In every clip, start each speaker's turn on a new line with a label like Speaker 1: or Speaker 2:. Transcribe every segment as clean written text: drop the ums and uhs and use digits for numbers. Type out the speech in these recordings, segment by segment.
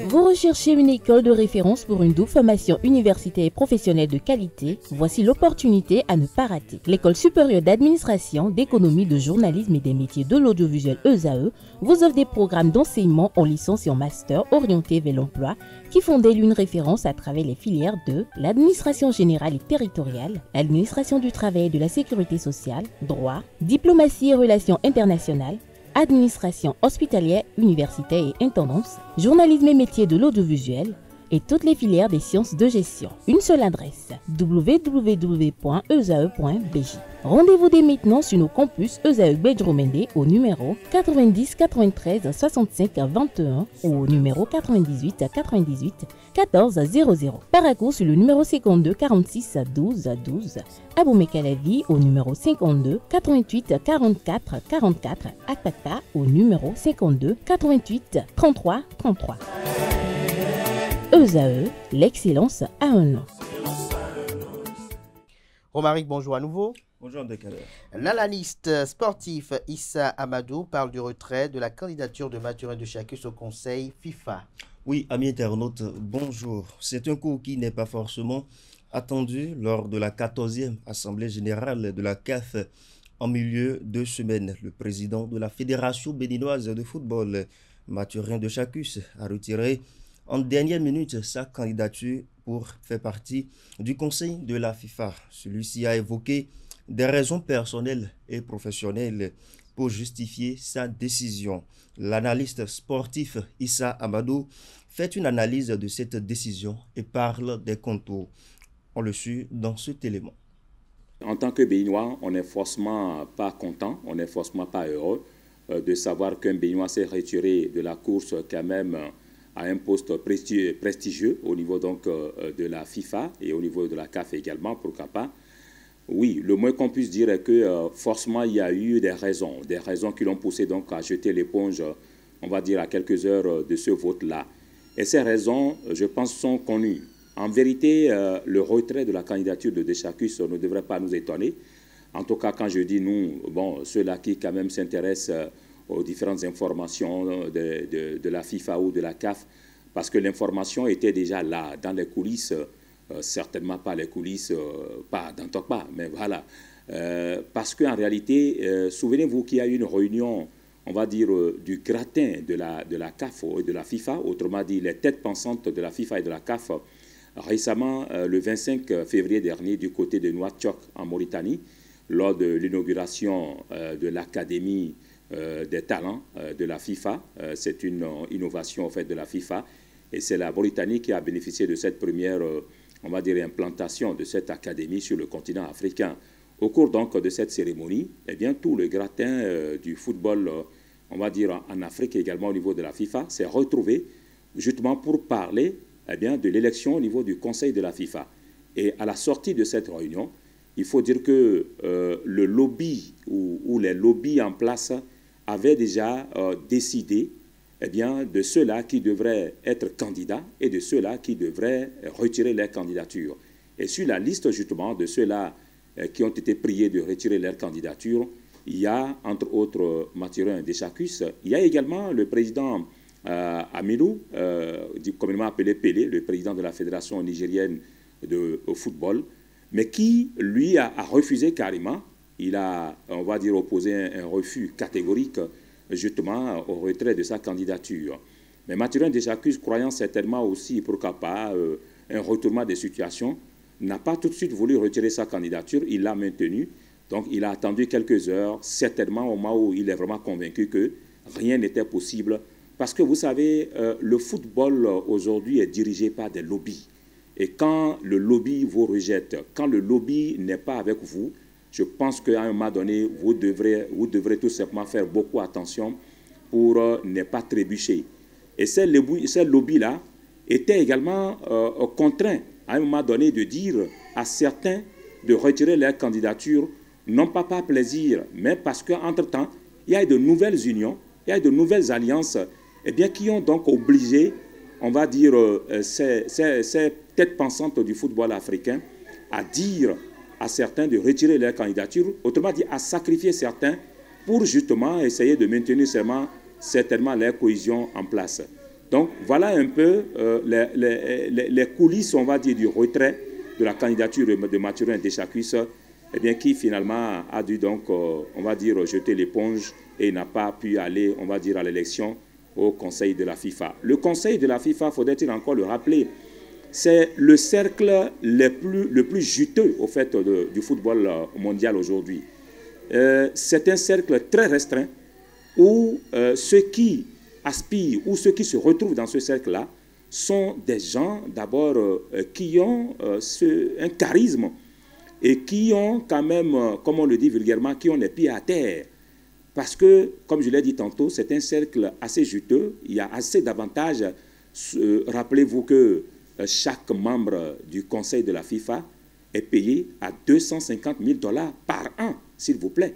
Speaker 1: Vous recherchez une école de référence pour une double formation universitaire et professionnelle de qualité? Voici l'opportunité à ne pas rater. L'École supérieure d'administration, d'économie, de journalisme et des métiers de l'audiovisuel ESAE vous offre des programmes d'enseignement en licence et en master orientés vers l'emploi qui font d'elle une référence à travers les filières de l'administration générale et territoriale, l'administration du travail et de la sécurité sociale, droit, diplomatie et relations internationales, administration hospitalière, universitaire et intendance, journalisme et métiers de l'audiovisuel et toutes les filières des sciences de gestion. Une seule adresse, www.esae.bj. Rendez-vous dès maintenant sur nos campus ESAE Bedjromende au numéro 90 93 65 21 ou au numéro 98 98 14 00. Paracourt sur le numéro 52 46 12 12. Aboumé-Calavi au numéro 52 88 44 44. Akpakpa au numéro 52 88 33 33. ESAE, l'excellence à un nom.
Speaker 2: Romaric, bonjour à nouveau.
Speaker 3: Bonjour Abdelkader.
Speaker 2: L'analyste sportif Issa Amadou parle du retrait de la candidature de Mathurin Deschacus au Conseil FIFA.
Speaker 3: Oui, amis internautes, bonjour. C'est un coup qui n'est pas forcément attendu lors de la 14e Assemblée générale de la CAF en milieu de semaine. Le président de la Fédération béninoise de football, Mathurin Deschacus, a retiré en dernière minute sa candidature pour faire partie du conseil de la FIFA. Celui-ci a évoqué des raisons personnelles et professionnelles pour justifier sa décision. L'analyste sportif Issa Amadou fait une analyse de cette décision et parle des contours. On le suit dans cet élément.
Speaker 4: En tant que Béninois, on n'est forcément pas content, on n'est forcément pas heureux de savoir qu'un Béninois s'est retiré de la course quand même à un poste prestigieux au niveau donc de la FIFA et au niveau de la CAF également, pourquoi pas. Oui, le moins qu'on puisse dire est que forcément il y a eu des raisons qui l'ont poussé donc à jeter l'éponge, on va dire à quelques heures de ce vote-là. Et ces raisons, je pense, sont connues. En vérité, le retrait de la candidature de Deschacus ne devrait pas nous étonner. En tout cas, quand je dis nous, bon, ceux-là qui quand même s'intéressent aux différentes informations de la FIFA ou de la CAF, parce que l'information était déjà là, dans les coulisses, certainement pas les coulisses, pas dans Tokpa, mais voilà. Parce qu'en réalité, souvenez-vous qu'il y a eu une réunion, on va dire, du gratin de la CAF et de la FIFA, autrement dit, les têtes pensantes de la FIFA et de la CAF, récemment, le 25 février dernier, du côté de Nouakchott, en Mauritanie, lors de l'inauguration de l'Académie des talents de la FIFA. C'est une innovation en fait de la FIFA et c'est la Mauritanie qui a bénéficié de cette première, on va dire, implantation de cette académie sur le continent africain. Au cours donc de cette cérémonie, eh bien, tout le gratin du football, on va dire en Afrique et également au niveau de la FIFA, s'est retrouvé justement pour parler eh bien, de l'élection au niveau du Conseil de la FIFA. Et à la sortie de cette réunion, il faut dire que le lobby ou les lobbies en place avaient déjà décidé eh bien, de ceux-là qui devraient être candidats et de ceux-là qui devraient retirer leur candidature. Et sur la liste justement de ceux-là qui ont été priés de retirer leur candidature, il y a entre autres Mathurin Deschacus, il y a également le président Amilou, communément appelé Pelé, le président de la Fédération nigérienne de football, mais qui, lui, a refusé carrément. Il a, on va dire, opposé un refus catégorique, justement, au retrait de sa candidature. Mais Mathurin Deschacus, croyant certainement aussi, pourquoi pas, un retournement des situations, n'a pas tout de suite voulu retirer sa candidature, il l'a maintenue. Donc, il a attendu quelques heures, certainement au moment où il est vraiment convaincu que rien n'était possible. Parce que, vous savez, le football, aujourd'hui, est dirigé par des lobbies. Et quand le lobby vous rejette, quand le lobby n'est pas avec vous, je pense qu'à un moment donné, vous devrez tout simplement faire beaucoup attention pour ne pas trébucher. Et ces lobbies-là étaient également contraints à un moment donné de dire à certains de retirer leur candidature, non pas par plaisir, mais parce qu'entre-temps, il y a de nouvelles unions, il y a de nouvelles alliances eh bien, qui ont donc obligé, on va dire, ces têtes pensantes du football africain à dire à certains de retirer leur candidature, autrement dit à sacrifier certains pour justement essayer de maintenir certainement leur cohésion en place. Donc voilà un peu les coulisses, on va dire, du retrait de la candidature de Mathurin Deschacus, eh bien, qui finalement a dû donc, on va dire, jeter l'éponge et n'a pas pu aller, on va dire, à l'élection au Conseil de la FIFA. Le Conseil de la FIFA, faudrait-il encore le rappeler, c'est le cercle le plus juteux au fait du football mondial aujourd'hui. C'est un cercle très restreint où ceux qui aspirent ou ceux qui se retrouvent dans ce cercle-là sont des gens d'abord qui ont un charisme et qui ont quand même, comme on le dit vulgairement, qui ont les pieds à terre. Parce que, comme je l'ai dit tantôt, c'est un cercle assez juteux, il y a assez d'avantages. Rappelez-vous que chaque membre du Conseil de la FIFA est payé à 250 000 $ par an, s'il vous plaît.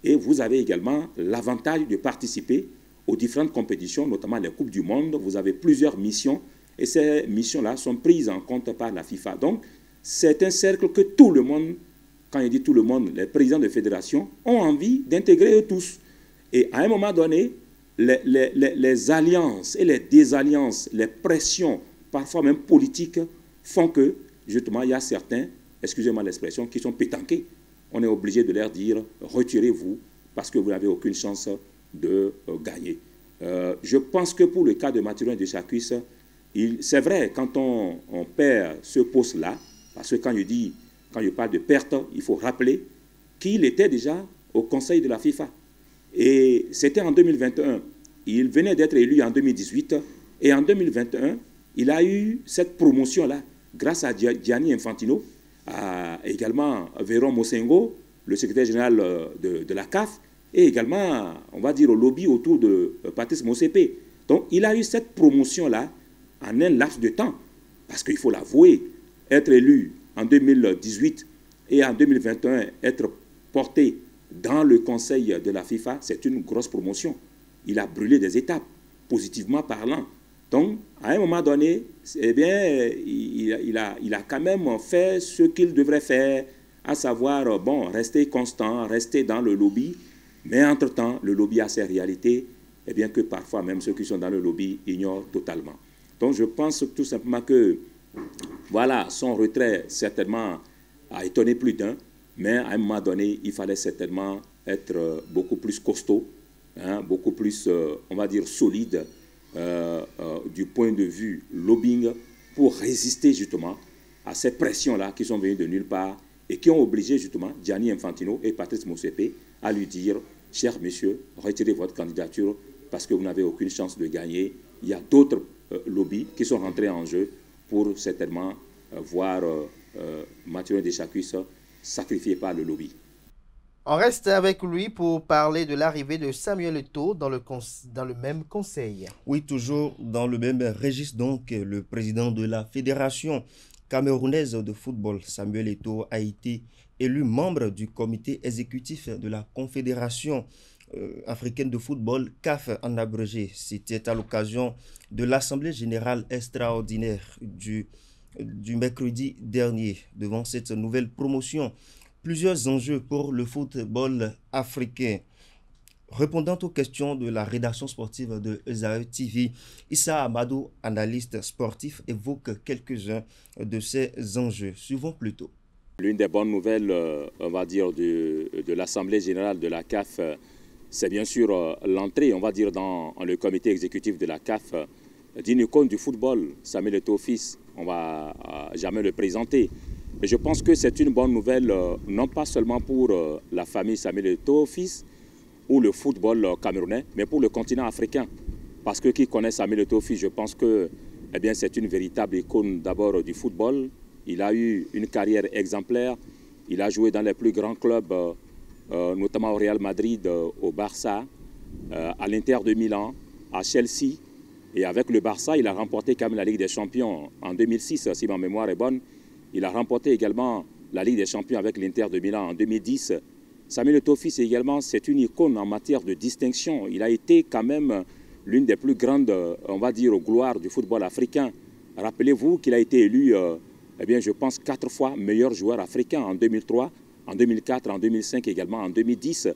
Speaker 4: Et vous avez également l'avantage de participer aux différentes compétitions, notamment les Coupes du Monde. Vous avez plusieurs missions et ces missions-là sont prises en compte par la FIFA. Donc, c'est un cercle que tout le monde, quand il dit tout le monde, les présidents de fédération ont envie d'intégrer eux tous. Et à un moment donné, les alliances et les désalliances, les pressions, parfois même politiques, font que, justement, il y a certains, excusez-moi l'expression, qui sont pétanqués. On est obligé de leur dire, retirez-vous, parce que vous n'avez aucune chance de gagner. Je pense que pour le cas de Mathurin Deschacus, c'est vrai, quand on perd ce poste-là, parce que quand je parle de perte, il faut rappeler qu'il était déjà au Conseil de la FIFA. Et c'était en 2021. Il venait d'être élu en 2018. Et en 2021, il a eu cette promotion-là, grâce à Gianni Infantino, à également Véron Mosengo, le secrétaire général de la CAF, et également, on va dire, au lobby autour de Patrice Motsepe. Donc, il a eu cette promotion-là en un laps de temps. Parce qu'il faut l'avouer, être élu en 2018 et en 2021, être porté dans le Conseil de la FIFA, c'est une grosse promotion. Il a brûlé des étapes, positivement parlant. Donc, à un moment donné, eh bien, il a quand même fait ce qu'il devrait faire, à savoir, bon, rester constant, rester dans le lobby. Mais entre-temps, le lobby a ses réalités, eh bien que parfois même ceux qui sont dans le lobby ignorent totalement. Donc, je pense tout simplement que, voilà, son retrait, certainement, a étonné plus d'un. Mais à un moment donné, il fallait certainement être beaucoup plus costaud, hein, beaucoup plus, on va dire, solide du point de vue lobbying pour résister justement à ces pressions-là qui sont venues de nulle part et qui ont obligé justement Gianni Infantino et Patrice Motsepe à lui dire « Cher monsieur, retirez votre candidature parce que vous n'avez aucune chance de gagner. Il y a d'autres lobbies qui sont rentrés en jeu pour certainement voir Mathurin Deschacus sacrifié par le lobby. »
Speaker 2: On reste avec lui pour parler de l'arrivée de Samuel Eto'o dans le même conseil.
Speaker 3: Oui, toujours dans le même registre, donc, le président de la Fédération camerounaise de football, Samuel Eto'o, a été élu membre du comité exécutif de la Confédération africaine de football, CAF en abrégé. C'était à l'occasion de l'Assemblée générale extraordinaire du mercredi dernier. Devant cette nouvelle promotion, plusieurs enjeux pour le football africain. Répondant aux questions de la rédaction sportive de Esaü TV, Issa Amadou, analyste sportif, évoque quelques-uns de ces enjeux. Suivons plutôt.
Speaker 4: L'une des bonnes nouvelles, on va dire, de l'Assemblée générale de la CAF, c'est bien sûr l'entrée, on va dire, dans le comité exécutif de la CAF d'une icône du football, Samuel Eto'o fils. On ne va jamais le présenter. Mais je pense que c'est une bonne nouvelle, non pas seulement pour la famille Samuel Eto'o fils ou le football camerounais, mais pour le continent africain. Parce que qui connaît Samuel Eto'o fils, je pense que c'est une véritable icône d'abord du football. Il a eu une carrière exemplaire. Il a joué dans les plus grands clubs, notamment au Real Madrid, au Barça, à l'Inter de Milan, à Chelsea. Et avec le Barça, il a remporté quand même la Ligue des Champions en 2006, si ma mémoire est bonne. Il a remporté également la Ligue des Champions avec l'Inter de Milan en 2010. Samuel Eto'o fils également, c'est une icône en matière de distinction. Il a été quand même l'une des plus grandes, on va dire, gloires du football africain. Rappelez-vous qu'il a été élu eh bien, je pense 4 fois meilleur joueur africain en 2003, en 2004, en 2005 également, en 2010.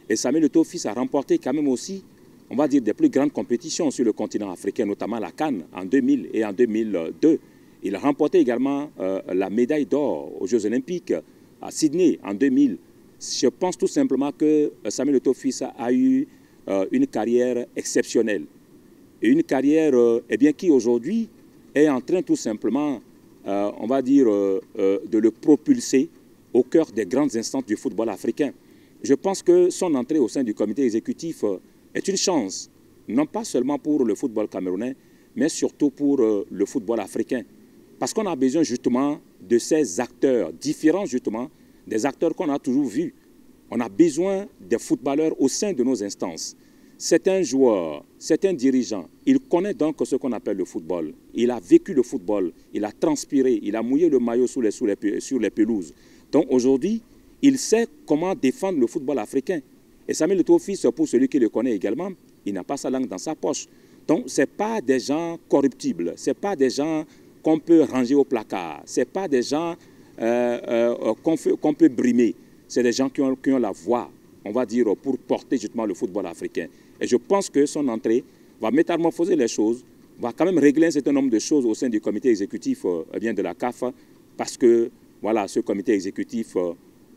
Speaker 4: Et Samuel Eto'o Fils a remporté quand même aussi, on va dire, des plus grandes compétitions sur le continent africain, notamment la CAN en 2000 et en 2002. Il a remporté également la médaille d'or aux Jeux Olympiques à Sydney en 2000. Je pense tout simplement que Samuel Eto'o Fils a eu une carrière exceptionnelle. Et une carrière eh bien, qui aujourd'hui est en train tout simplement, on va dire, de le propulser au cœur des grandes instances du football africain. Je pense que son entrée au sein du comité exécutif est une chance, non pas seulement pour le football camerounais, mais surtout pour le football africain. Parce qu'on a besoin justement de ces acteurs, différents justement des acteurs qu'on a toujours vus. On a besoin des footballeurs au sein de nos instances. C'est un joueur, c'est un dirigeant. Il connaît donc ce qu'on appelle le football. Il a vécu le football, il a transpiré, il a mouillé le maillot sur les pelouses. Donc aujourd'hui, il sait comment défendre le football africain. Et Samuel Eto'o Fils, pour celui qui le connaît également, il n'a pas sa langue dans sa poche. Donc ce n'est pas des gens corruptibles, ce n'est pas des gens qu'on peut ranger au placard, ce n'est pas des gens qu'on peut brimer. C'est des gens qui ont la voix, on va dire, pour porter justement le football africain. Et je pense que son entrée va métamorphoser les choses, va quand même régler un certain nombre de choses au sein du comité exécutif de la CAF, parce que voilà, ce comité exécutif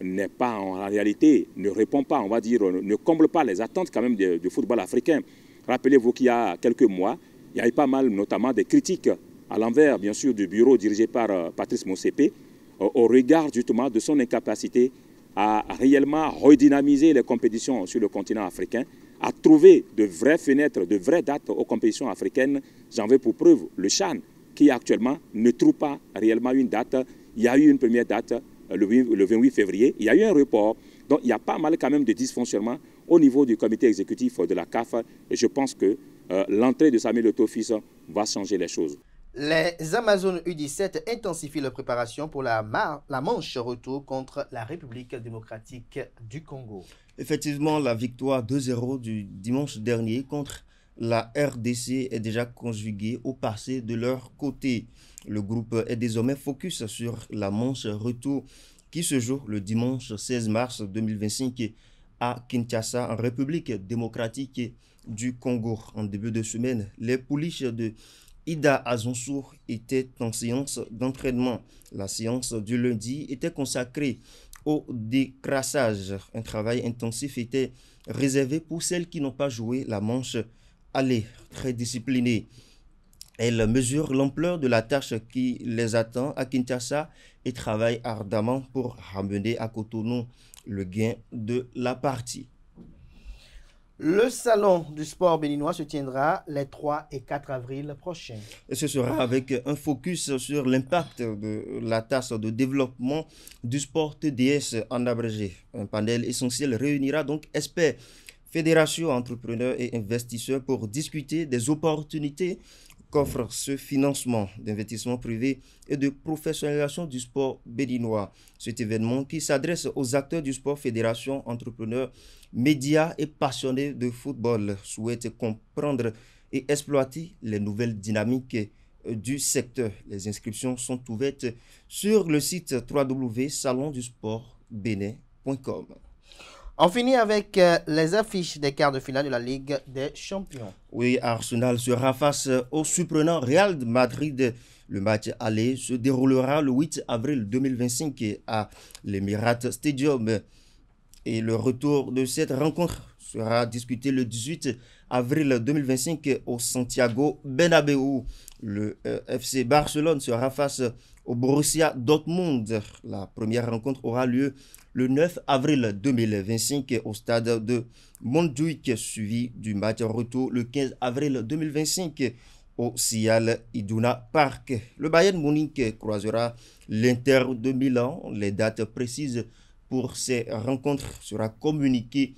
Speaker 4: n'est pas en réalité, ne répond pas, on va dire, ne comble pas les attentes quand même du football africain. Rappelez-vous qu'il y a quelques mois, il y a eu pas mal notamment des critiques à l'envers, bien sûr, du bureau dirigé par Patrice Motsepe, au regard justement de son incapacité à réellement redynamiser les compétitions sur le continent africain, à trouver de vraies fenêtres, de vraies dates aux compétitions africaines. J'en veux pour preuve le CHAN, qui actuellement ne trouve pas réellement une date. Il y a eu une première date, le 28 février, il y a eu un report. Donc il y a pas mal quand même de dysfonctionnements au niveau du comité exécutif de la CAF. Et je pense que l'entrée de Samuel Eto'o Fils va changer les choses.
Speaker 2: Les Amazones U17 intensifient leurs préparations pour la manche retour contre la République démocratique du Congo.
Speaker 3: Effectivement, la victoire 2-0 du dimanche dernier contre la RDC est déjà conjuguée au passé de leur côté. Le groupe est désormais focus sur la manche retour qui se joue le dimanche 16 mars 2025 à Kinshasa, en République démocratique du Congo. En début de semaine, les pouliches de Ida Azonsour était en séance d'entraînement. La séance du lundi était consacrée au décrassage. Un travail intensif était réservé pour celles qui n'ont pas joué la manche aller, très disciplinées. Elles mesurent l'ampleur de la tâche qui les attend à Kinshasa et travaillent ardemment pour ramener à Cotonou le gain de la partie.
Speaker 2: Le salon du sport béninois se tiendra les 3 et 4 avril prochains.
Speaker 3: Et ce sera avec un focus sur l'impact de la tasse de développement du sport TDS en abrégé. Un panel essentiel réunira donc experts, fédérations, entrepreneurs et investisseurs pour discuter des opportunités qu'offre ce financement d'investissement privé et de professionnalisation du sport béninois. Cet événement qui s'adresse aux acteurs du sport, fédérations, entrepreneurs, médias et passionnés de football souhaite comprendre et exploiter les nouvelles dynamiques du secteur. Les inscriptions sont ouvertes sur le site www.salondusportbenin.com.
Speaker 2: On finit avec les affiches des quarts de finale de la Ligue des Champions.
Speaker 3: Oui, Arsenal sera face au surprenant Real Madrid. Le match aller se déroulera le 8 avril 2025 à l'Emirates Stadium. Et le retour de cette rencontre sera discuté le 18 avril 2025 au Santiago Bernabéu. Le FC Barcelone sera face au Borussia Dortmund. La première rencontre aura lieu le 9 avril 2025 au stade de Montjuïc, suivi du match retour le 15 avril 2025 au Sial Iduna Park. Le Bayern Munich croisera l'Inter de Milan. Les dates précises pour ces rencontres sera communiquées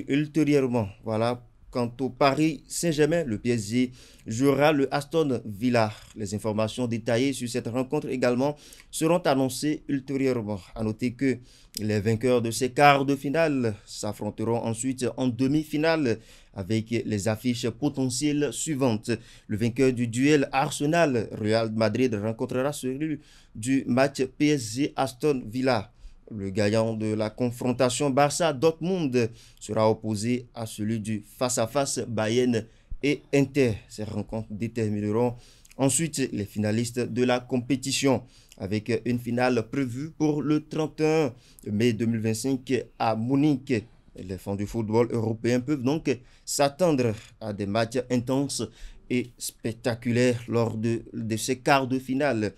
Speaker 3: ultérieurement. Voilà Quant au Paris Saint-Germain, le PSG jouera le Aston Villa. Les informations détaillées sur cette rencontre également seront annoncées ultérieurement. À noter que les vainqueurs de ces quarts de finale s'affronteront ensuite en demi-finale avec les affiches potentielles suivantes. Le vainqueur du duel Arsenal-Real Madrid rencontrera celui du match PSG-Aston Villa. Le gagnant de la confrontation Barça-Dortmund sera opposé à celui du face-à-face Bayern et Inter. Ces rencontres détermineront ensuite les finalistes de la compétition avec une finale prévue pour le 31 mai 2025 à Munich. Les fans du football européen peuvent donc s'attendre à des matchs intenses et spectaculaires lors de ces quarts de finale.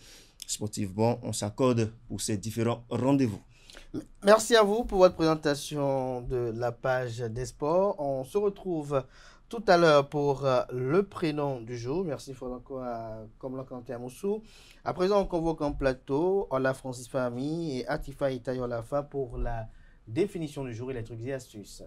Speaker 3: Sportivement, on s'accorde pour ces différents rendez-vous.
Speaker 2: Merci à vous pour votre présentation de la page des sports. On se retrouve tout à l'heure pour le prénom du jour. Merci Franco à Komla Kanté Amoussou. À présent, on convoque en plateau Ola Francis Fahmi et Atifa Itayo Lafa pour la définition du jour et les trucs et astuces.